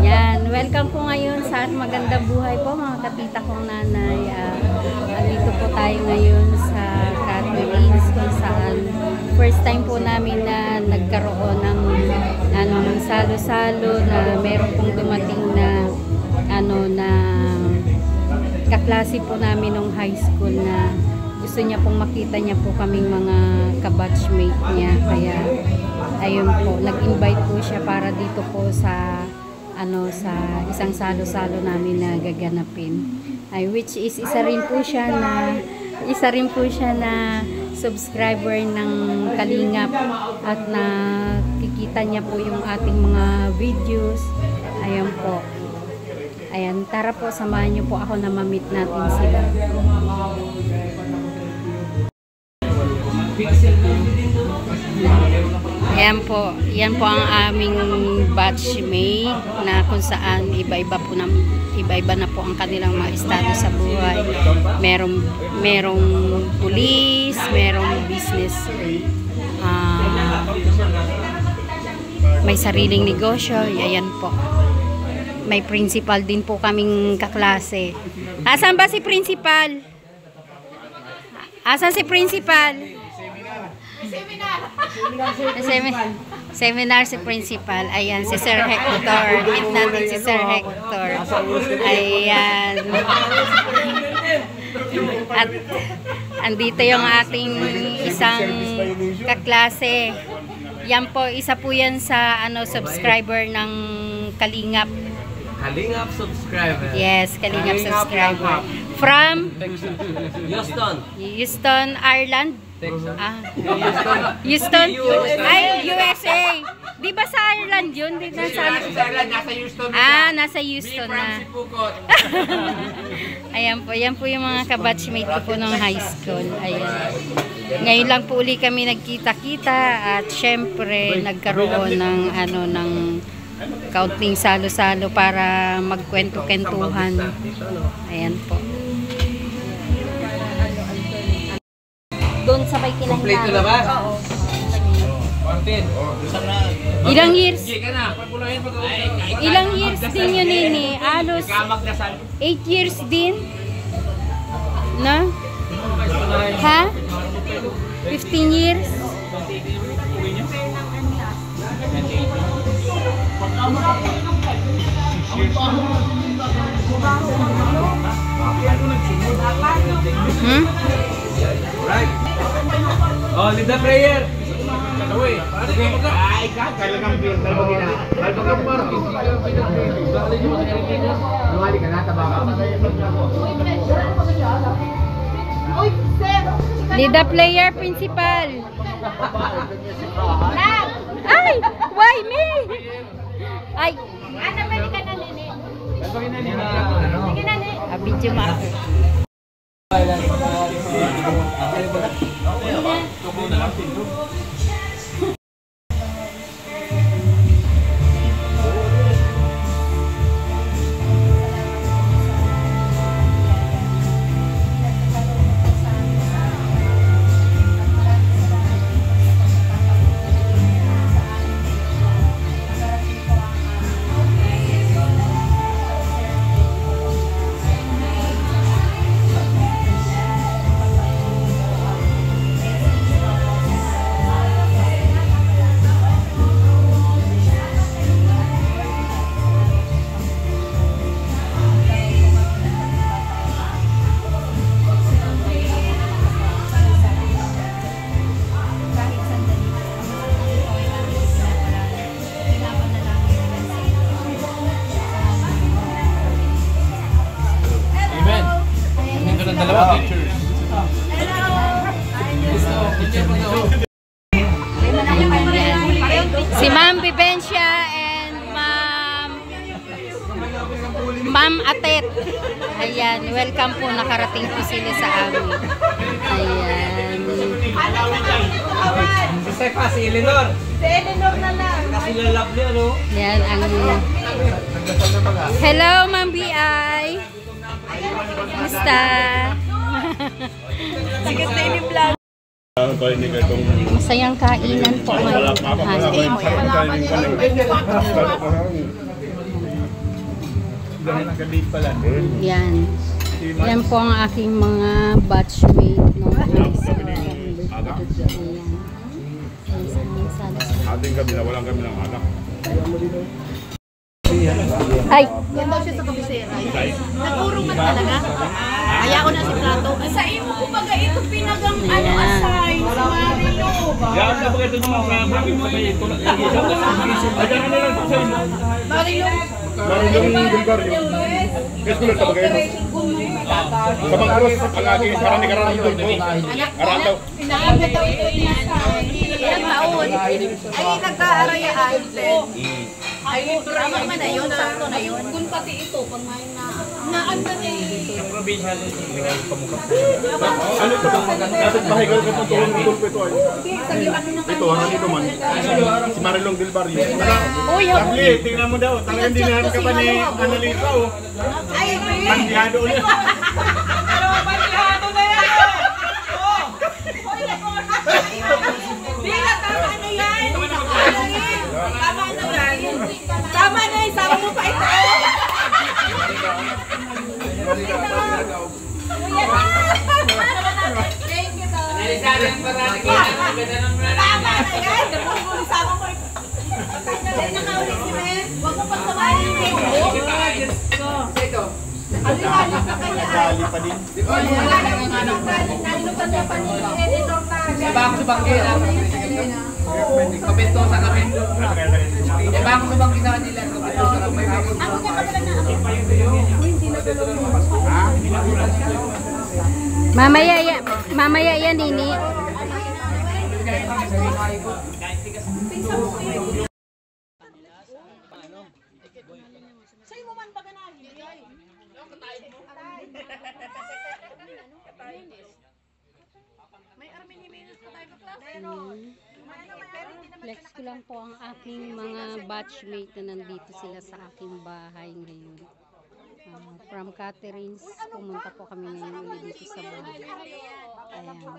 Yan, welcome po ngayon sa Magandang Buhay po mga katita kong nanay. Andito po tayo ngayon sa Catherines kung saan first time po namin na nagkaroon ng salo-salo na meron pong dumating na na kaklase po namin nung high school na gusto niya pong makita niya po kaming mga kabatchmate niya. Kaya ayun po, nag-invite po siya para dito po sa sa isang salo-salo namin na gaganapin. Which is isa rin po siya na subscriber ng Kalingap at nakikita niya po yung ating mga videos. Ayun po. Ayan, tara po, samahan niyo po ako na ma-meet natin sila. Ayan po, yan po ang aming batchmate na kung saan iba-iba na po ang kanilang mga estado sa buhay. Merong pulis, merong business, may sariling negosyo. Ayan po. May principal din po kaming kaklase. Asan ba si principal? Asan si principal? Seminar si principal. Ayan, si Sir Hector. Meet natin si Sir Hector. Ayan. At andito yung ating isang kaklase. Yan po, isa po yan sa subscriber ng Kalingap. Kalingap subscriber. Yes, Kalingap subscriber. From Houston, Ireland. Houston, USA. Di ba sa Ireland yun? Di na sa Ireland, nasa Houston. Nasa Houston na. Ayan po, yan po yung mga kabatchmate ko po ng high school. Ayan. Ngayon lang po uli kami nagkita-kita at syempre nagkaroon ng kaunting salo-salo para magkwento-kentuhan. Ayan po. Doon sabay kinahinaan. Kompleto na ba? Oo. Martin. Ilang years? Ilang years din yun nini? Alos 8 years din? Na? Ha? 15 years? Right. Oh, lead the prayer. Away. Ay, kailangan beer. Talagang Martin. Lumali ka na, tabaka. Lead the player, principal. Ay! Why me? Ay! Ano ba ka na nene? Sige na ne. Video ma. Si Ma'am Vivencia and Ma'am Atet. Ayan, welcome po, nakarating po sila sa amin. Ayan. Si Eleanor. Si Eleanor na lang. Kasi lalapli, ano? Yan ang... Hello, Ma'am B.I. Kumusta? Sigat na ini vlog. Masayang kainan po ngayon. Yan. Yan po ang aking mga batchmate nung high school. Ayan. Ating kami na walang kami ng anak. Ay! Yan daw siya sa kabisera. Nagpuro man talaga. Kaya ko na si Plato. Sa imo, kumbaga ito pinagang ano assign sa Marilo. Yan na ba ito naman sa bakit sa bayan ito? Ayan na lang sa inyo. Marilo. Marunong yung baryo. Kasi kulang talaga yun. Sa mga aros, ang aking parang ni Karang Tulpo. Arataw. Inaabot daw ito niya sa ilang taon. Ay, nagkaarayaan. Ay, tama man na yun. Sakto na yun. Kung pati ito, pag may naan na eh. Ang probinsya nito, pamukha. Ano ito? Dapat bahigal ka ng tulong ng Tulpo ito ay. Ito, hanggang ito man. Si Marilong Del Barrio. Uy, Lovely, tingnan mo daw. Talagang dinahan ka pa ni Annalisa oh. ay, Bandihado ulit. pero bandihado na yan. Di na, tama na yan. Tama na yan. Tama na, isama mo pa ito. Thank you, tama na yan. Isama mo ito. Nakaulit si Men. Huwag mo pagsamahin yung Facebook. Alihalit na kanya ay. Pa din. Nalilutan niya pa ni editor na. Iba ako sa bangkit. Komento sa kami. Iba ako sa bangkit sa kanila. Komento sa kami. Ako niya kapala na ako. Mamaya yan, Nini. Sa'yo mo man ba ganahin? May armin-himinis pa tayo ba class? Flex ko lang po ang aking mga batchmate na nandito sila sa aking bahay ngayon. From Catherine's, pumunta po kami ngayon ulit dito sa bahay. Ayan po.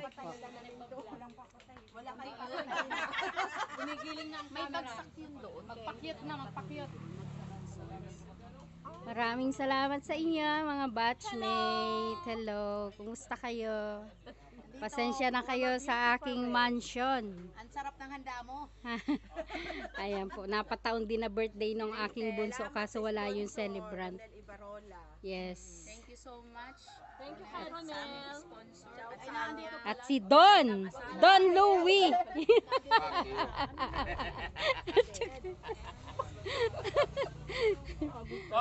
May bagsak yun doon. Magpakyat na, magpakyat. Maraming salamat sa inyo mga batchmate. Hello, kumusta kayo? Pasensya na kayo sa aking mansion. Ang sarap ng handa mo. Ayan po, napataon din na birthday ng aking bunso kaso wala yung celebrant. Yes. Thank you so much. Thank you, Ronel. At si Don Louie.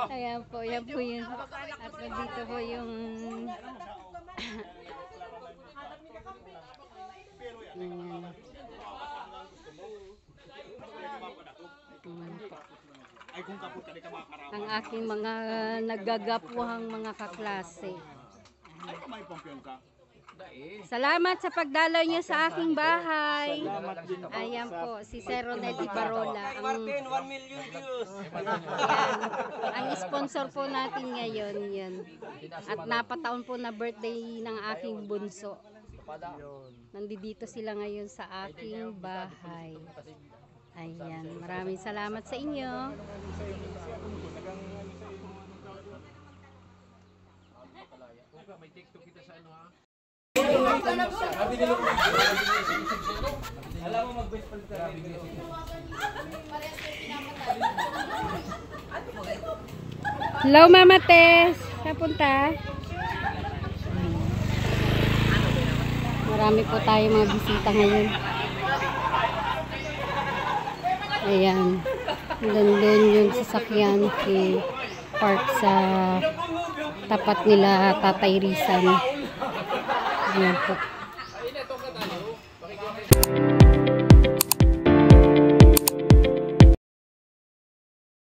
Ayan po, yan po yun. At nandito po yung Ayan. Ang aking mga naggagapuhang mga kaklase. Salamat sa pagdalaw niyo sa aking bahay. Ayan po, si Sir Ronel Ibarola. Ang 1 million views. ang sponsor po natin ngayon yan. At napataon po na birthday ng aking bunso. Nandito sila ngayon sa aking bahay. Ayan, maraming salamat sa inyo. May TikTok kita sa ano ha? Alam mo mag-best pala ka. Hello Mama Tess, kapunta. Marami po tayo mga bisita ngayon. Ayan, doon yung sasakyan si park sa tapat nila Tatay Rizal. Ayan po.